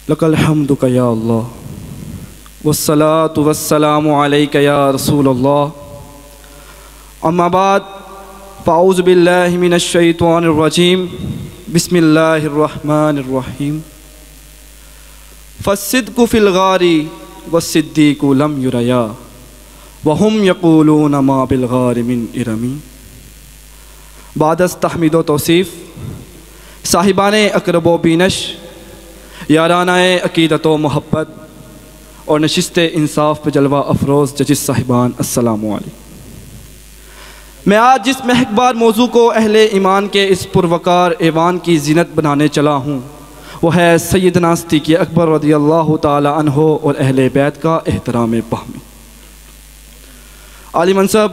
لک الحمد یا اللہ والصلاة والسلام علیک یا رسول اللہ اما بعد فاعوذ باللہ من الشیطان الرجیم بسم اللہ الرحمن الرحیم فالصدق فی الغار والصدیق لم یریا وهم یقولون ما بالغار من ارمی۔ بعد از تحمید و توصیف، صاحبان اقرب و بینش، یارانہ عقیدت و محبت اور نشست انصاف پہ جلوہ افروز ججز صاحبان، السلام علیکم۔ میں آج جس مہک بار موضوع کو اہل ایمان کے اس پروقار ایوان کی زینت بنانے چلا ہوں وہ ہے سیدنا صدیق اکبر رضی اللہ تعالی عنہ اور اہل بیت کا احترام باہمی۔ عالی منصب،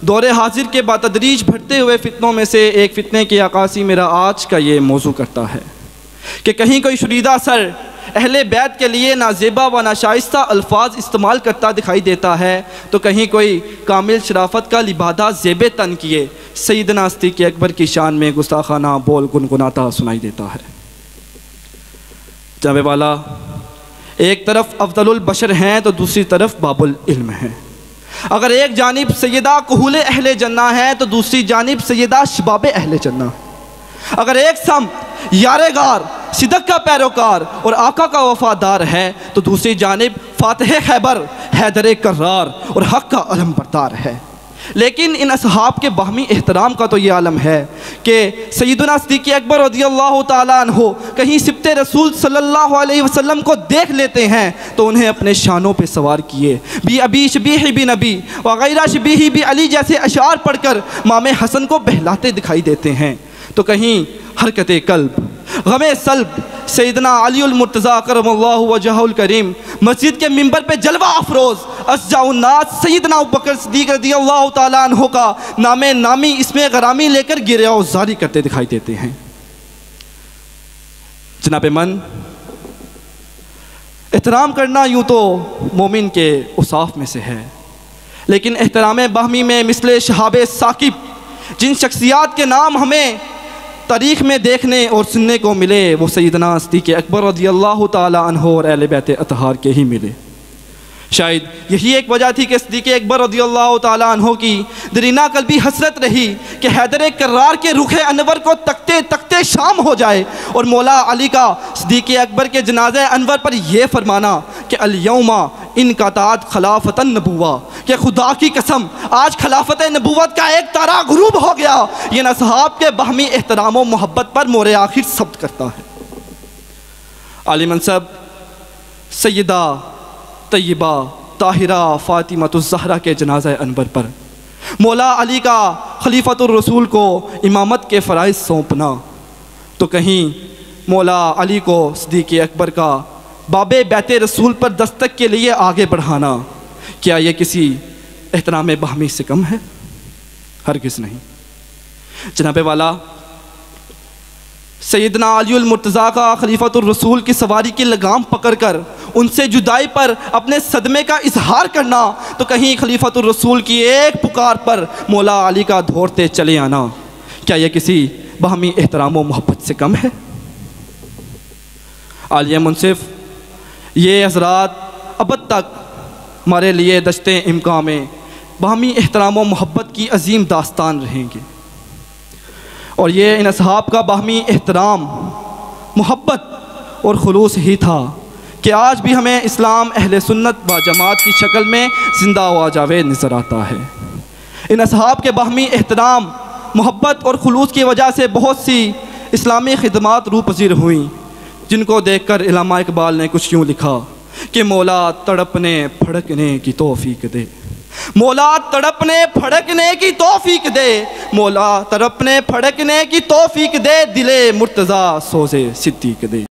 دور حاضر کے بتدریج بڑھتے ہوئے فتنوں میں سے ایک فتنے کی عکاسی میرا آج کا یہ موضوع کرتا ہے کہ کہیں کوئی شریدہ سر اہل بیت کے لیے نازیبا و ناشائستہ الفاظ استعمال کرتا دکھائی دیتا ہے تو کہیں کوئی کامل شرافت کا لبادہ زیب تن کیے سیدنا صدیق اکبر کی شان میں گستاخانہ بول گنگناتا سنائی دیتا ہے۔ جناب والا، ایک طرف افضل البشر ہیں تو دوسری طرف باب العلم ہیں۔ اگر ایک جانب سیدہ کہول اہل جنہ ہے تو دوسری جانب سیدہ شباب اہل جنہ۔ اگر ایک سمت یار غار صدق کا پیروکار اور آقا کا وفادار ہے تو دوسری جانب فاتح خیبر حیدر کرار اور حق کا علم بردار ہے۔ لیکن ان اصحاب کے باہمی احترام کا تو یہ عالم ہے کہ سیدنا صدیق اکبر رضی اللہ تعالیٰ عنہ کہیں سبت رسول صلی اللہ علیہ وسلم کو دیکھ لیتے ہیں تو انہیں اپنے شانوں پہ سوار کیے بی ابی شبیہ بی نبی وغیرہ شبیہ بی علی جیسے اشعار پڑھ کر مام حسن کو بہلاتے دکھائی دیتے ہیں، تو کہیں حرکت قلب غم سلب سیدنا علی المرتضیٰ کرم اللہ وجہہ الکریم مسجد کے منبر پہ جلوہ افروز اشجع الناس سیدنا ابوبکر صدیق رضی اللہ تعالیٰ عنہ کا نام نامی اسم غرامی لے کر گریہ و زاری کرتے دکھائی دیتے ہیں۔ جناب من، احترام کرنا یوں تو مومن کے اوصاف میں سے ہے، لیکن احترام باہمی میں مثل شہاب ثاقب جن شخصیات کے نام ہمیں تاریخ میں دیکھنے اور سننے کو ملے وہ سیدنا صدیق اکبر رضی اللہ تعالی عنہ اور اہل بیت اطہار کے ہی ملے۔ شاید یہی ایک وجہ تھی کہ صدیق اکبر رضی اللہ تعالی عنہ کی درینہ قلبی حسرت رہی کہ حیدر کرار کے رخ انور کو تکتے تکتے شام ہو جائے اور مولا علی کا صدیق اکبر کے جنازہ انور پر یہ فرمانا کہ الیوم انقطعت خلافت النبوہ، کہ خدا کی قسم آج خلافت نبوت کا ایک تارا غروب ہو گیا۔ یہ اصحاب کے باہمی احترام و محبت پر مور آخر ثبت کرتا ہے۔ عالی منصب سیدہ طیبہ طاہرہ فاطمہ الزہرا کے جنازہ انور پر مولا علی کا خلیفۃ الرسول کو امامت کے فرائض سونپنا، تو کہیں مولا علی کو صدیق اکبر کا باب بیت رسول پر دستک کے لیے آگے بڑھانا، کیا یہ کسی احترام باہمی سے کم ہے؟ ہرگز نہیں۔ جناب والا، سیدنا علی المرتضیٰ کا خلیفۃ الرسول کی سواری کی لگام پکڑ کر ان سے جدائی پر اپنے صدمے کا اظہار کرنا، تو کہیں خلیفۃ الرسول کی ایک پکار پر مولا علی کا دھوڑتے چلے آنا، کیا یہ کسی باہمی احترام و محبت سے کم ہے؟ عالیہ منصف، یہ حضرات ابد تک ہمارے لیے دشت امکان میں باہمی احترام و محبت کی عظیم داستان رہیں گے، اور یہ ان اصحاب کا باہمی احترام، محبت اور خلوص ہی تھا کہ آج بھی ہمیں اسلام اہل سنت و جماعت کی شکل میں زندہ و جاوید نظر آتا ہے۔ ان اصحاب کے باہمی احترام، محبت اور خلوص کی وجہ سے بہت سی اسلامی خدمات روح پذیر ہوئیں، جن کو دیکھ کر علامہ اقبال نے کچھ یوں لکھا کہ مولا تڑپنے پھڑکنے کی توفیق دے، مولا تڑپنے پھڑکنے کی توفیق دے، مولا تڑپنے پھڑکنے کی توفیق دے، دل مرتضیٰ سوزے صدیق دے۔